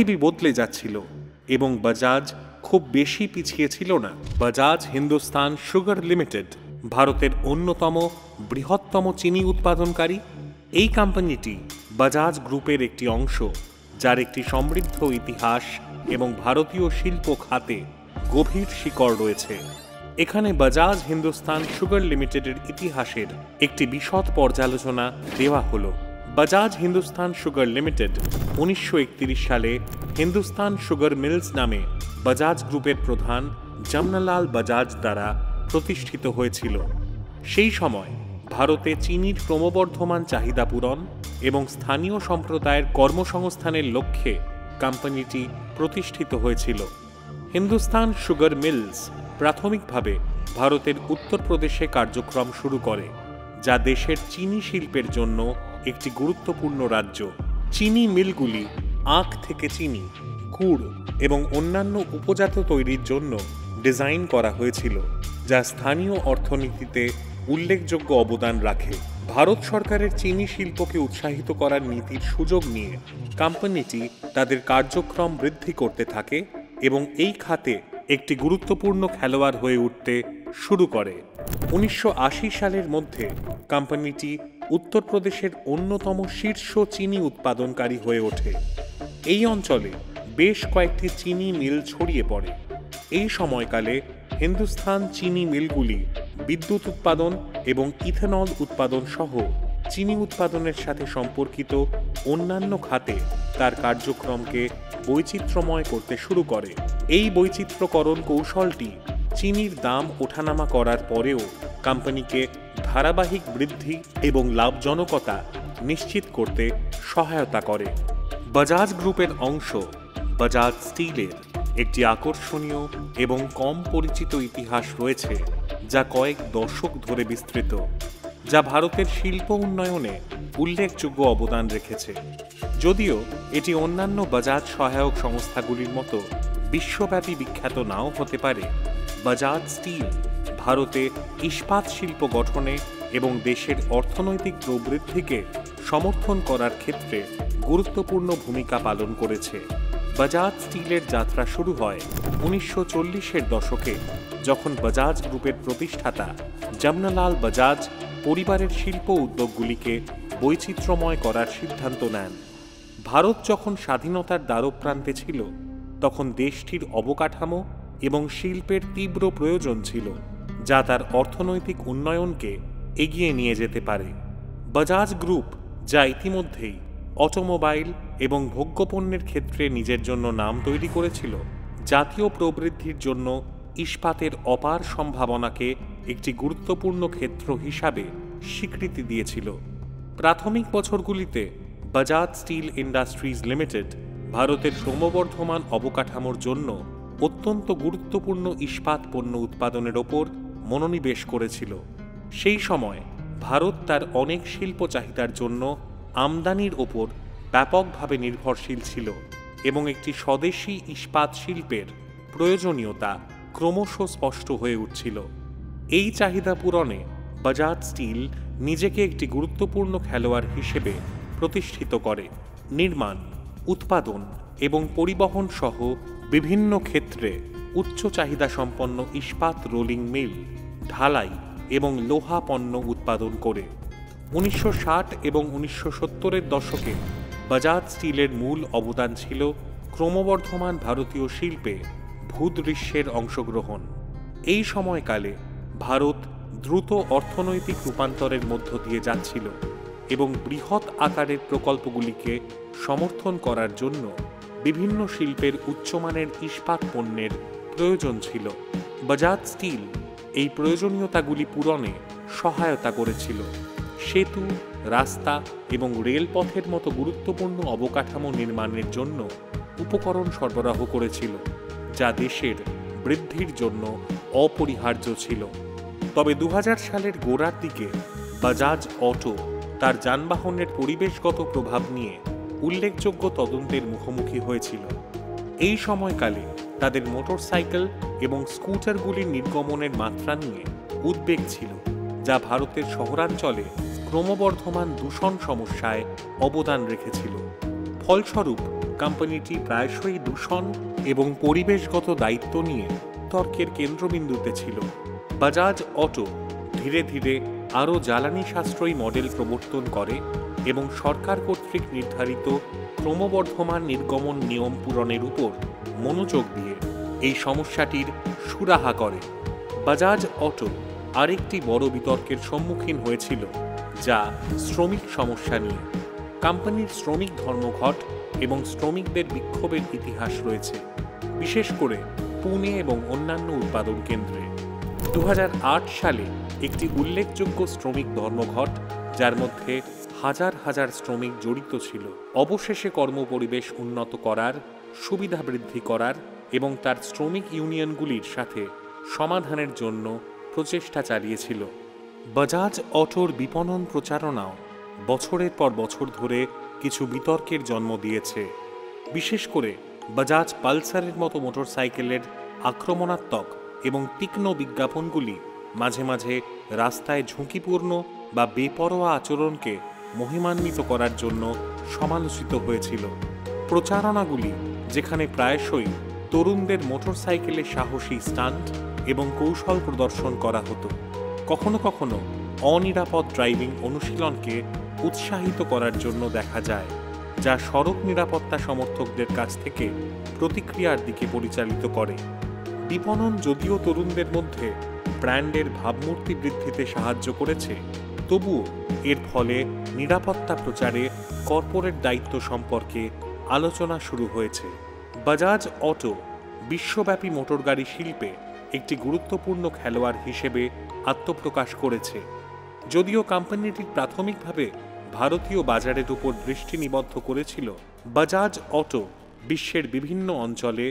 পৃথিবী বদলে যাচ্ছিল এবং বাজাজ খুব বেশি পিছিয়ে ছিল না। বাজাজ হিন্দুস্তান সুগার লিমিটেড ভারতের অন্যতম বৃহত্তম চিনি উৎপাদনকারী। এই কোম্পানিটি বাজাজ গ্রুপের একটি অংশ, যার একটি সমৃদ্ধ ইতিহাস এবং ভারতীয় শিল্প খাতে গভীর শিকড় রয়েছে। এখানে বাজাজ হিন্দুস্তান সুগার লিমিটেডের ইতিহাসের একটি বিশদ পর্যালোচনা দেওয়া হলো। বাজাজ হিন্দুস্তান সুগার লিমিটেড 1931 সালে হিন্দুস্তান সুগার মিলস নামে বাজাজ গ্রুপের প্রধান জমনালাল বাজাজ দ্বারা প্রতিষ্ঠিত হয়েছিল। সেই সময় ভারতে চিনির ক্রমবর্ধমান চাহিদা পূরণ এবং স্থানীয় সম্প্রদায়ের কর্মসংস্থানের লক্ষ্যে কোম্পানিটি প্রতিষ্ঠিত হয়েছিল। হিন্দুস্তান সুগার মিলস প্রাথমিকভাবে ভারতের উত্তরপ্রদেশে কার্যক্রম শুরু করে, যা দেশের চিনি শিল্পের জন্য একটি গুরুত্বপূর্ণ রাজ্য। চিনি মিলগুলি আখ থেকে চিনি, গুড় এবং অন্যান্য উপজাত তৈরির জন্য ডিজাইন করা হয়েছিল, যা স্থানীয় অর্থনীতিতে উল্লেখযোগ্য অবদান রাখে। ভারত সরকারের চিনি শিল্পকে উৎসাহিত করার নীতির সুযোগ নিয়ে কোম্পানিটি তাদের কার্যক্রম বৃদ্ধি করতে থাকে এবং এই খাতে একটি গুরুত্বপূর্ণ খেলোয়াড় হয়ে উঠতে শুরু করে। 1980 সালের মধ্যে কোম্পানিটি উত্তরপ্রদেশের অন্যতম শীর্ষ চিনি উৎপাদনকারী হয়ে ওঠে। এই অঞ্চলে বেশ কয়েকটি চিনি মিল ছড়িয়ে পড়ে। এই সময়কালে হিন্দুস্তান চিনি মিলগুলি বিদ্যুৎ উৎপাদন এবং ইথেনল উৎপাদন সহ চিনি উৎপাদনের সাথে সম্পর্কিত অন্যান্য খাতে তার কার্যক্রমকে বৈচিত্র্যময় করতে শুরু করে। এই বৈচিত্র্যকরণ কৌশলটি চিনির দাম ওঠানামা করার পরেও কোম্পানিকে ধারাবাহিক বৃদ্ধি এবং লাভজনকতা নিশ্চিত করতে সহায়তা করে। বাজাজ গ্রুপের অংশ বাজাজ স্টিলের একটি আকর্ষণীয় এবং কম পরিচিত ইতিহাস রয়েছে, যা কয়েক দশক ধরে বিস্তৃত, যা ভারতের শিল্প উন্নয়নে উল্লেখযোগ্য অবদান রেখেছে। যদিও এটি অন্যান্য বাজাজ সহায়ক সংস্থাগুলির মতো বিশ্বব্যাপী বিখ্যাত নাও হতে পারে, বাজাজ স্টিল ভারতে ইস্পাত শিল্প গঠনে এবং দেশের অর্থনৈতিক প্রবৃদ্ধিকে সমর্থন করার ক্ষেত্রে গুরুত্বপূর্ণ ভূমিকা পালন করেছে। বাজাজ স্টিলের যাত্রা শুরু হয় 1940-এর দশকে, যখন বাজাজ গ্রুপের প্রতিষ্ঠাতা জমনালাল বাজাজ পরিবারের শিল্প উদ্যোগগুলিকে বৈচিত্র্যময় করার সিদ্ধান্ত নেন। ভারত যখন স্বাধীনতার দ্বারপ্রান্তে ছিল, তখন দেশটির অবকাঠামো এবং শিল্পের তীব্র প্রয়োজন ছিল, যা তার অর্থনৈতিক উন্নয়নকে এগিয়ে নিয়ে যেতে পারে। বাজাজ গ্রুপ, যা ইতিমধ্যেই অটোমোবাইল এবং ভোগ্যপণ্যের ক্ষেত্রে নিজের জন্য নাম তৈরি করেছিল, জাতীয় প্রবৃদ্ধির জন্য ইস্পাতের অপার সম্ভাবনাকে একটি গুরুত্বপূর্ণ ক্ষেত্র হিসাবে স্বীকৃতি দিয়েছিল। প্রাথমিক বছরগুলিতে বাজাজ স্টিল ইন্ডাস্ট্রিজ লিমিটেড ভারতের ক্রমবর্ধমান অবকাঠামোর জন্য অত্যন্ত গুরুত্বপূর্ণ ইস্পাত পণ্য উৎপাদনের ওপর মনোনিবেশ করেছিল। সেই সময় ভারত তার অনেক শিল্প চাহিদার জন্য আমদানির ওপর ব্যাপকভাবে নির্ভরশীল ছিল এবং একটি স্বদেশী ইস্পাত শিল্পের প্রয়োজনীয়তা ক্রমশ স্পষ্ট হয়ে উঠছিল। এই চাহিদা পূরণে বাজাজ স্টিল নিজেকে একটি গুরুত্বপূর্ণ খেলোয়াড় হিসেবে প্রতিষ্ঠিত করে। নির্মাণ, উৎপাদন এবং পরিবহন সহ বিভিন্ন ক্ষেত্রে উচ্চ চাহিদা সম্পন্ন ইস্পাত রোলিং মিল, ঢালাই এবং লোহা পণ্য উৎপাদন করে। 1960 এবং 1970-এর দশকে বাজাজ স্টিলের মূল অবদান ছিল ক্রমবর্ধমান ভারতীয় শিল্পে ভূদৃশ্যের অংশগ্রহণ। এই সময়কালে ভারত দ্রুত অর্থনৈতিক রূপান্তরের মধ্য দিয়ে যাচ্ছিল এবং বৃহৎ আকারের প্রকল্পগুলিকে সমর্থন করার জন্য বিভিন্ন শিল্পের উচ্চমানের ইস্পাত পণ্যের প্রয়োজন ছিল। বাজাজ স্টিল এই প্রয়োজনীয়তাগুলি পূরণে সহায়তা করেছিল। সেতু, রাস্তা এবং রেলপথের মতো গুরুত্বপূর্ণ অবকাঠামো নির্মাণের জন্য উপকরণ সরবরাহ করেছিল, যা দেশের বৃদ্ধির জন্য অপরিহার্য ছিল। তবে 2000 সালের গোড়ার দিকে বাজাজ অটো তার যানবাহনের পরিবেশগত প্রভাব নিয়ে উল্লেখযোগ্য তদন্তের মুখোমুখি হয়েছিল। এই সময়কালে তাদের মোটরসাইকেল এবং স্কুটারগুলির নির্গমনের মাত্রা নিয়ে উদ্বেগ ছিল, যা ভারতের শহরাঞ্চলে ক্রমবর্ধমান দূষণ সমস্যায় অবদান রেখেছিল। ফলস্বরূপ কোম্পানিটি প্রায়শই দূষণ এবং পরিবেশগত দায়িত্ব নিয়ে তর্কের কেন্দ্রবিন্দুতে ছিল। বাজাজ অটো ধীরে ধীরে আরও জ্বালানি সাশ্রয়ী মডেল প্রবর্তন করে এবং সরকার কর্তৃক নির্ধারিত ক্রমবর্ধমান নির্গমন নিয়ম পূরণের উপর মনোযোগ দিয়ে এই সমস্যাটির সুরাহা করে। বাজাজ অটো আরেকটি বড় বিতর্কের সম্মুখীন হয়েছিল, যা শ্রমিক সমস্যা নিয়ে। কোম্পানির শ্রমিক ধর্মঘট এবং শ্রমিকদের বিক্ষোভের ইতিহাস রয়েছে, বিশেষ করে পুনে এবং অন্যান্য উৎপাদন কেন্দ্রে। 2008 সালে একটি উল্লেখযোগ্য শ্রমিক ধর্মঘট, যার মধ্যে হাজার হাজার শ্রমিক জড়িত ছিল, অবশেষে কর্মপরিবেশ উন্নত করার, সুবিধা বৃদ্ধি করার এবং তার শ্রমিক ইউনিয়নগুলির সাথে সমাধানের জন্য প্রচেষ্টা চালিয়েছিল। বাজাজ অটোর বিপণন প্রচারণাও বছরের পর বছর ধরে কিছু বিতর্কের জন্ম দিয়েছে, বিশেষ করে বাজাজ পালসারের মতো মোটরসাইকেলের আক্রমণাত্মক এবং তীক্ষ্ণ বিজ্ঞাপনগুলি মাঝে মাঝে রাস্তায় ঝুঁকিপূর্ণ বা বেপরোয়া আচরণকে মহিমান্বিত করার জন্য সমালোচিত হয়েছিল। প্রচারণাগুলি, যেখানে প্রায়শই তরুণদের মোটরসাইকেলে সাহসী স্টান্ট এবং কৌশল প্রদর্শন করা হতো, কখনো কখনো অনিরাপদ ড্রাইভিং অনুশীলনকে উৎসাহিত করার জন্য দেখা যায়, যা সড়ক নিরাপত্তা সমর্থকদের কাছ থেকে প্রতিক্রিয়ার দিকে পরিচালিত করে। বিপণন যদিও তরুণদের মধ্যে ব্র্যান্ডের ভাবমূর্তি বৃদ্ধিতে সাহায্য করেছে, তবুও এর ফলে নিরাপত্তা প্রচারে কর্পোরেট দায়িত্ব সম্পর্কে আলোচনা শুরু হয়েছে। বাজাজ অটো বিশ্বব্যাপী মোটরগাড়ি শিল্পে একটি গুরুত্বপূর্ণ খেলোয়াড় হিসেবে আত্মপ্রকাশ করেছে। যদিও কোম্পানিটি প্রাথমিকভাবে ভারতীয় বাজারের উপর দৃষ্টি নিবদ্ধ করেছিল, বাজাজ অটো বিশ্বের বিভিন্ন অঞ্চলে,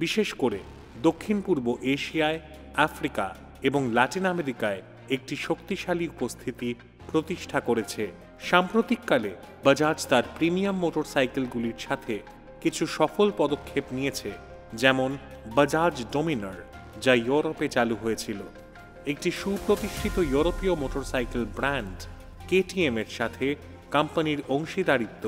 বিশেষ করে দক্ষিণ পূর্ব এশিয়ায়, আফ্রিকা এবং লাতিন আমেরিকায় একটি শক্তিশালী উপস্থিতি প্রতিষ্ঠা করেছে। সাম্প্রতিককালে বাজাজ তার প্রিমিয়াম মোটরসাইকেলগুলির সাথে কিছু সফল পদক্ষেপ নিয়েছে, যেমন বাজাজ ডোমিনার, যা ইউরোপে চালু হয়েছিল। একটি সুপ্রতিষ্ঠিত ইউরোপীয় মোটরসাইকেল ব্র্যান্ড কেটিএম এর সাথে কোম্পানির অংশীদারিত্ব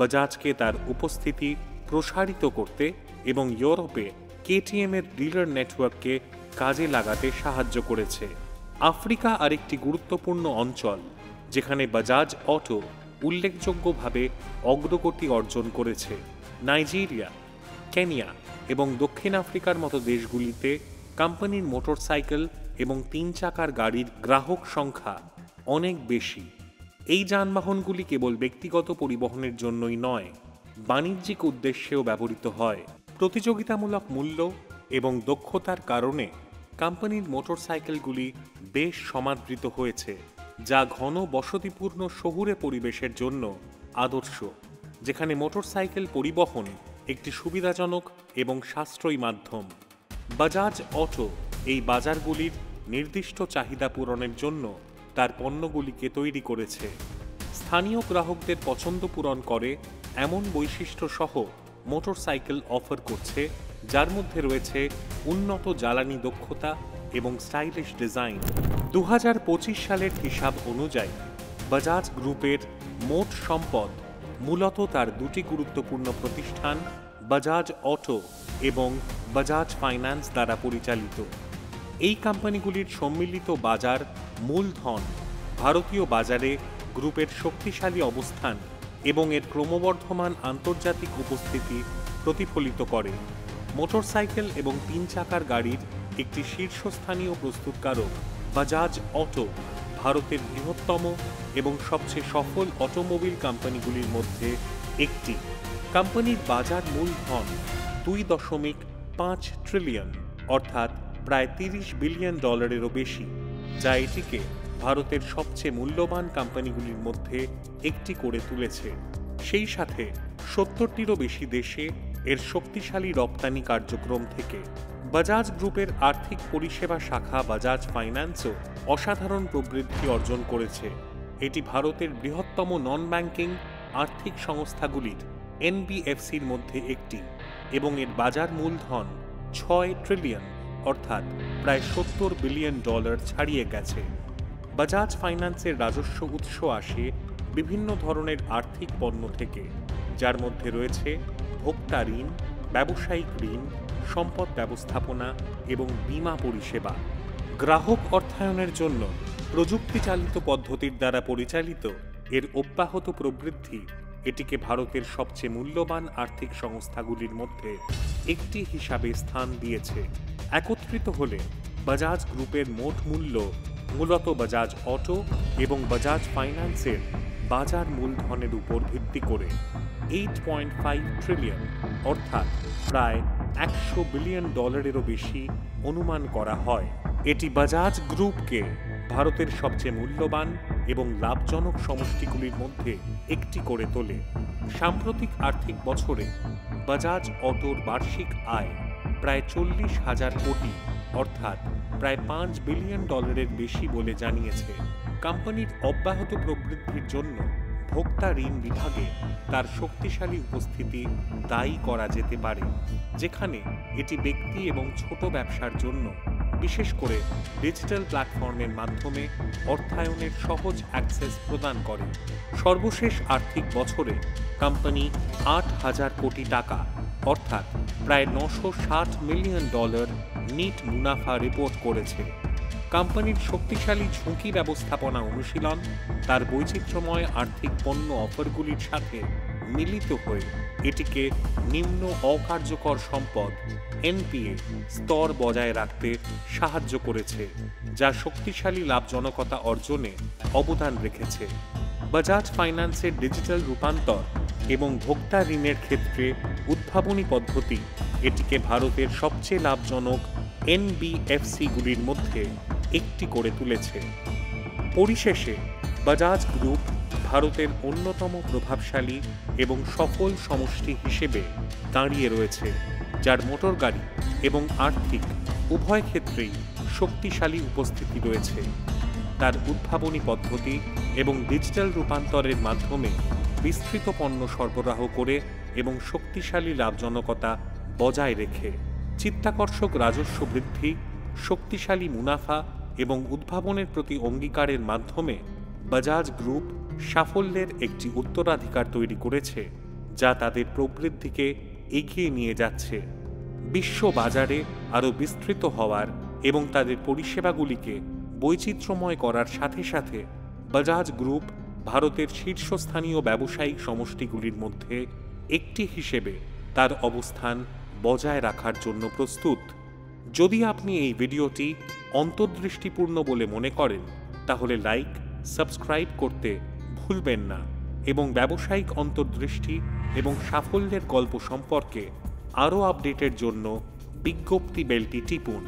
বাজাজকে তার উপস্থিতি প্রসারিত করতে এবং ইউরোপে কেটিএম এর ডিলার নেটওয়ার্ককে কাজে লাগাতে সাহায্য করেছে। আফ্রিকা আরেকটি গুরুত্বপূর্ণ অঞ্চল, যেখানে বাজাজ অটো উল্লেখযোগ্যভাবে অগ্রগতি অর্জন করেছে। নাইজেরিয়া, কেনিয়া এবং দক্ষিণ আফ্রিকার মতো দেশগুলিতে কোম্পানির মোটরসাইকেল এবং 3 চাকার গাড়ির গ্রাহক সংখ্যা অনেক বেশি। এই যানবাহনগুলি কেবল ব্যক্তিগত পরিবহনের জন্যই নয়, বাণিজ্যিক উদ্দেশ্যেও ব্যবহৃত হয়। প্রতিযোগিতামূলক মূল্য এবং দক্ষতার কারণে কোম্পানির মোটরসাইকেলগুলি বেশ সমাদৃত হয়েছে, যা ঘন বসতিপূর্ণ শহুরে পরিবেশের জন্য আদর্শ, যেখানে মোটরসাইকেল পরিবহন একটি সুবিধাজনক এবং সাশ্রয়ী মাধ্যম। বাজাজ অটো এই বাজারগুলির নির্দিষ্ট চাহিদা পূরণের জন্য তার পণ্যগুলিকে তৈরি করেছে। স্থানীয় গ্রাহকদের পছন্দ পূরণ করে এমন বৈশিষ্ট্য সহ মোটরসাইকেল অফার করছে, যার মধ্যে রয়েছে উন্নত জ্বালানি দক্ষতা এবং স্টাইলিশ ডিজাইন। 2025 সালের হিসাব অনুযায়ী বাজাজ গ্রুপের মোট সম্পদ মূলত তার দুটি গুরুত্বপূর্ণ প্রতিষ্ঠান বাজাজ অটো এবং বাজাজ ফাইন্যান্স দ্বারা পরিচালিত। এই কোম্পানিগুলির সম্মিলিত বাজার মূলধন ভারতীয় বাজারে গ্রুপের শক্তিশালী অবস্থান এবং এর ক্রমবর্ধমান আন্তর্জাতিক উপস্থিতি প্রতিফলিত করে। মোটরসাইকেল এবং 3 চাকার গাড়ির একটি শীর্ষস্থানীয় প্রস্তুতকারক বাজাজ অটো ভারতের বৃহত্তম এবং সবচেয়ে সফল অটোমোবিল কোম্পানিগুলির মধ্যে একটি। কোম্পানির বাজার মূলধন $2.5 ট্রিলিয়ন, অর্থাৎ প্রায় $30 বিলিয়ন বেশি, যা এটিকে ভারতের সবচেয়ে মূল্যবান কোম্পানিগুলির মধ্যে একটি করে তুলেছে। সেই সাথে 70টিরও বেশি দেশে এর শক্তিশালী রপ্তানি কার্যক্রম থেকে বাজাজ গ্রুপের আর্থিক পরিষেবা শাখা বাজাজ ফাইন্যান্সও অসাধারণ প্রবৃদ্ধি অর্জন করেছে। এটি ভারতের বৃহত্তম নন ব্যাংকিং আর্থিক সংস্থাগুলির এনবিএফসির মধ্যে একটি এবং এর বাজার মূলধন $6 ট্রিলিয়ন, অর্থাৎ প্রায় $70 বিলিয়ন ছাড়িয়ে গেছে। বাজাজ ফাইন্যান্সের রাজস্ব উৎস আসে বিভিন্ন ধরনের আর্থিক পণ্য থেকে, যার মধ্যে রয়েছে ভোক্তা ঋণ, ব্যবসায়িক ঋণ, সম্পদ ব্যবস্থাপনা এবং বীমা পরিষেবা। গ্রাহক অর্থায়নের জন্য প্রযুক্তি চালিত পদ্ধতির দ্বারা পরিচালিত এর অব্যাহত প্রবৃদ্ধি এটিকে ভারতের সবচেয়ে মূল্যবান আর্থিক সংস্থাগুলির মধ্যে একটি হিসাবে স্থান দিয়েছে। একত্রিত হলে বাজাজ গ্রুপের মোট মূল্য মূলত বাজাজ অটো এবং বাজাজ ফাইন্যান্সের বাজার মূলধনের উপর ভিত্তি করে 8.5 ট্রিলিয়ন অর্থাৎ প্রায় $100 বিলিয়ন বেশি অনুমান করা হয়। এটি বাজাজ গ্রুপকে ভারতের সবচেয়ে মূল্যবান এবং লাভজনক সমষ্টিগুলির মধ্যে একটি করে তোলে। সাম্প্রতিক আর্থিক বছরে বাজাজ অটোর বার্ষিক আয় প্রায় 40,000 কোটি অর্থাৎ প্রায় $5 বিলিয়ন বেশি বলে জানিয়েছে। কোম্পানির অব্যাহত প্রবৃদ্ধির জন্য ভোক্তা ঋণ বিভাগে তার শক্তিশালী উপস্থিতি দায়ী করা যেতে পারে, যেখানে এটি ব্যক্তি এবং ছোট ব্যবসার জন্য বিশেষ করে ডিজিটাল প্ল্যাটফর্মের মাধ্যমে অর্থায়নের সহজ অ্যাক্সেস প্রদান করে। সর্বশেষ আর্থিক বছরে কোম্পানি 8,000 কোটি টাকা অর্থাৎ প্রায় $960 মিলিয়ন নিট মুনাফা রিপোর্ট করেছে। কোম্পানির শক্তিশালী ঝুঁকি ব্যবস্থাপনা অনুশীলন তার বৈচিত্র্যময় আর্থিক পণ্য অফারগুলির সাথে মিলিত হয়ে এটিকে নিম্ন অকার্যকর সম্পদ এনপিএ স্তর বজায় রাখতে সাহায্য করেছে, যা শক্তিশালী লাভজনকতা অর্জনে অবদান রেখেছে। বাজাজ ফাইন্যান্সের ডিজিটাল রূপান্তর এবং ভোক্তা ঋণের ক্ষেত্রে উদ্ভাবনী পদ্ধতি এটিকে ভারতের সবচেয়ে লাভজনক এনবিএফসিগুলির মধ্যে একটি করে তুলেছে। পরিশেষে বাজাজ গ্রুপ ভারতের অন্যতম প্রভাবশালী এবং সফল সমষ্টি হিসেবে দাঁড়িয়ে রয়েছে, যার মোটর গাড়ি এবং আর্থিক উভয় ক্ষেত্রেই শক্তিশালী উপস্থিতি রয়েছে। তার উদ্ভাবনী পদ্ধতি এবং ডিজিটাল রূপান্তরের মাধ্যমে বিস্তৃত পণ্য সরবরাহ করে এবং শক্তিশালী লাভজনকতা বজায় রেখে চিত্তাকর্ষক রাজস্ব বৃদ্ধি, শক্তিশালী মুনাফা এবং উদ্ভাবনের প্রতি অঙ্গীকারের মাধ্যমে বাজাজ গ্রুপ সাফল্যের একটি উত্তরাধিকার তৈরি করেছে, যা তাদের প্রবৃদ্ধিকে এগিয়ে নিয়ে যাচ্ছে। বিশ্ব বাজারে আরও বিস্তৃত হওয়ার এবং তাদের পরিষেবাগুলিকে বৈচিত্র্যময় করার সাথে সাথে বাজাজ গ্রুপ ভারতের শীর্ষস্থানীয় ব্যবসায়িক সমষ্টিগুলির মধ্যে একটি হিসেবে তার অবস্থান বজায় রাখার জন্য প্রস্তুত। যদি আপনি এই ভিডিওটি অন্তর্দৃষ্টিপূর্ণ বলে মনে করেন, তাহলে লাইক, সাবস্ক্রাইব করতে ভুলবেন না এবং ব্যবসায়িক অন্তর্দৃষ্টি এবং সাফল্যের গল্প সম্পর্কে আরও আপডেটের জন্য বিজ্ঞপ্তি বেলটি টিপুন।